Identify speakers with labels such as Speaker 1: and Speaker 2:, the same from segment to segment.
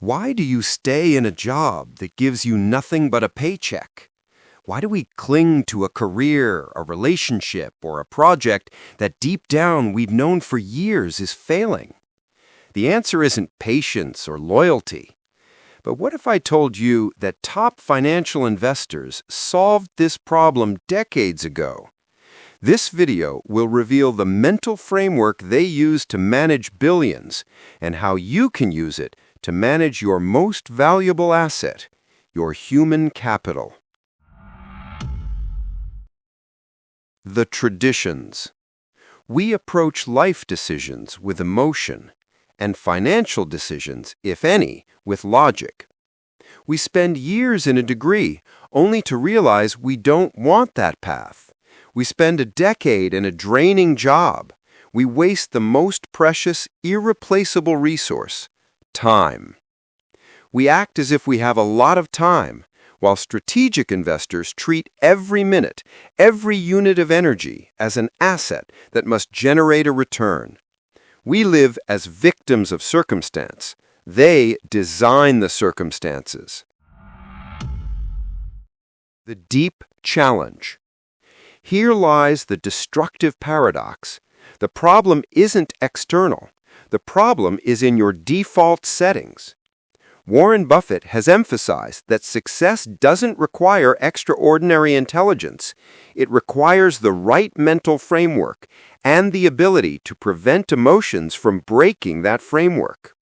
Speaker 1: Why do you stay in a job that gives you nothing but a paycheck? Why do we cling to a career, a relationship, or a project that deep down we've known for years is failing? The answer isn't patience or loyalty. But what if I told you that top financial investors solved this problem decades ago? This video will reveal the mental framework they use to manage billions and how you can use it to manage your most valuable asset, your human capital. The traditions. We approach life decisions with emotion and financial decisions, if any, with logic. We spend years in a degree only to realize we don't want that path. We spend a decade in a draining job. We waste the most precious, irreplaceable resource, time. We act as if we have a lot of time, while strategic investors treat every minute, every unit of energy as an asset that must generate a return. We live as victims of circumstance. They design the circumstances. The deep challenge. Here lies the destructive paradox. The problem isn't external. The problem is in your default settings. Warren Buffett has emphasized that success doesn't require extraordinary intelligence. It requires the right mental framework and the ability to prevent emotions from breaking that framework.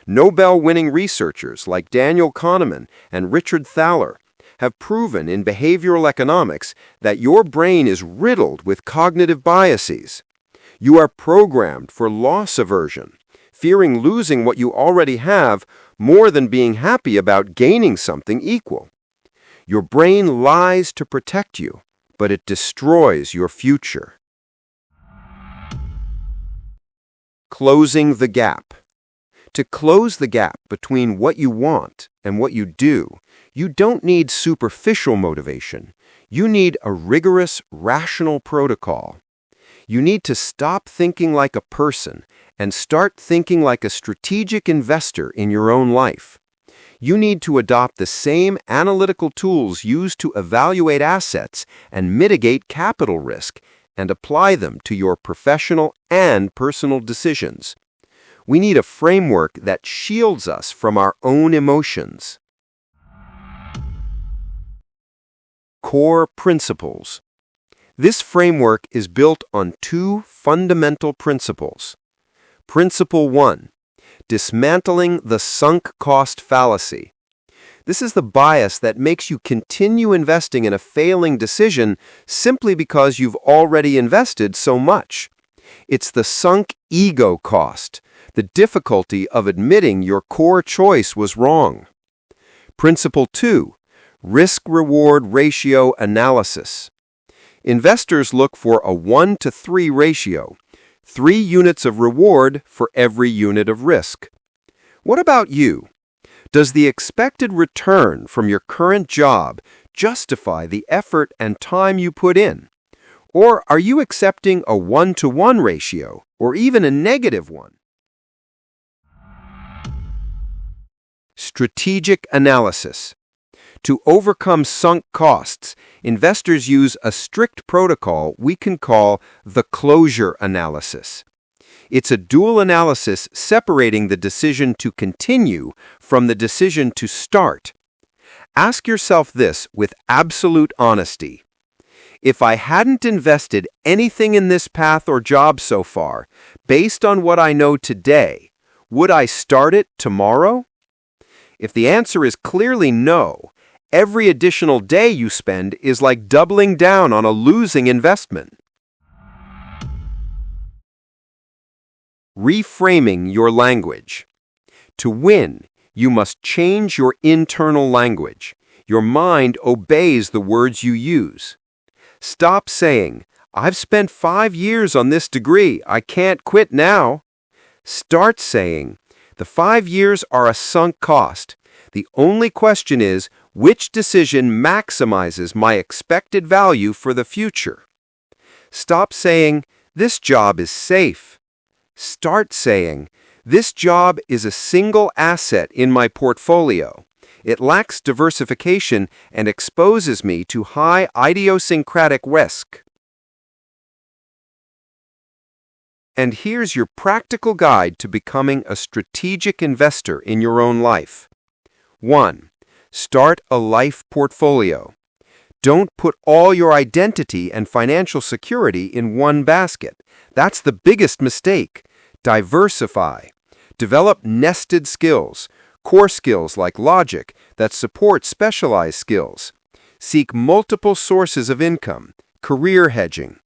Speaker 1: Nobel-winning researchers like Daniel Kahneman and Richard Thaler have proven in behavioral economics that your brain is riddled with cognitive biases. You are programmed for loss aversion, fearing losing what you already have more than being happy about gaining something equal. Your brain lies to protect you, but it destroys your future. Closing the gap. To close the gap between what you want and what you do, you don't need superficial motivation. You need a rigorous, rational protocol. You need to stop thinking like a person and start thinking like a strategic investor in your own life. You need to adopt the same analytical tools used to evaluate assets and mitigate capital risk and apply them to your professional and personal decisions. We need a framework that shields us from our own emotions. Core principles. This framework is built on two fundamental principles. Principle 1. Dismantling the sunk cost fallacy. This is the bias that makes you continue investing in a failing decision simply because you've already invested so much. It's the sunk ego cost, the difficulty of admitting your core choice was wrong. Principle 2. Risk-reward ratio analysis. Investors look for a 1-to-3 ratio, 3 units of reward for every unit of risk. What about you? Does the expected return from your current job justify the effort and time you put in? Or are you accepting a 1-to-1 ratio, or even a -1? Strategic analysis. To overcome sunk costs, investors use a strict protocol we can call the closure analysis. It's a dual analysis separating the decision to continue from the decision to start. Ask yourself this with absolute honesty. If I hadn't invested anything in this path or job so far, based on what I know today, would I start it tomorrow? If the answer is clearly no, every additional day you spend is like doubling down on a losing investment. Reframing your language. To win, you must change your internal language. Your mind obeys the words you use. Stop saying, "I've spent 5 years on this degree. I can't quit now." Start saying, "The 5 years are a sunk cost. The only question is, which decision maximizes my expected value for the future?" Stop saying, "This job is safe." Start saying, This job is a single asset in my portfolio. It lacks diversification and exposes me to high idiosyncratic risk. And here's your practical guide to becoming a strategic investor in your own life. 1. Start a life portfolio. Don't put all your identity and financial security in one basket. That's the biggest mistake. Diversify. Develop nested skills, core skills like logic that support specialized skills. Seek multiple sources of income, career hedging.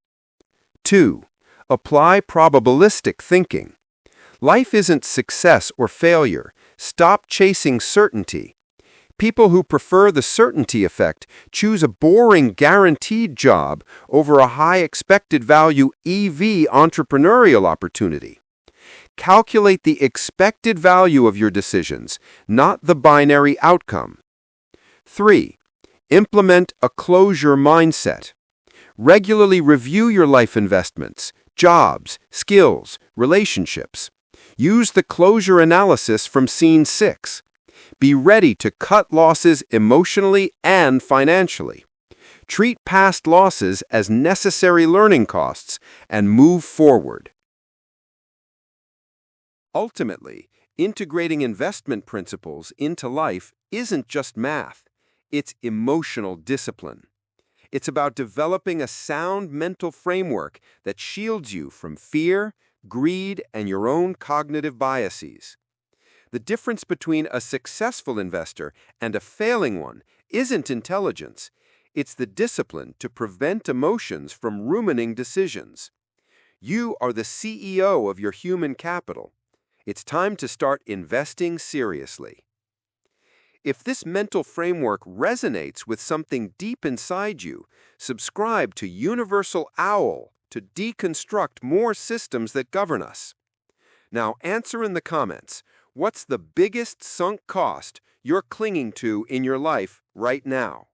Speaker 1: 2. Apply probabilistic thinking. Life isn't success or failure. Stop chasing certainty. People who prefer the certainty effect choose a boring guaranteed job over a high expected value EV entrepreneurial opportunity. Calculate the expected value of your decisions, not the binary outcome. 3. Implement a closure mindset. Regularly review your life investments, jobs, skills, relationships. Use the closure analysis from Scene 6. Be ready to cut losses emotionally and financially. Treat past losses as necessary learning costs and move forward. Ultimately, integrating investment principles into life isn't just math, it's emotional discipline. It's about developing a sound mental framework that shields you from fear, greed, and your own cognitive biases. The difference between a successful investor and a failing one isn't intelligence. It's the discipline to prevent emotions from ruining decisions. You are the CEO of your human capital. It's time to start investing seriously. If this mental framework resonates with something deep inside you, subscribe to Universal Owl to deconstruct more systems that govern us. Now answer in the comments, what's the biggest sunk cost you're clinging to in your life right now?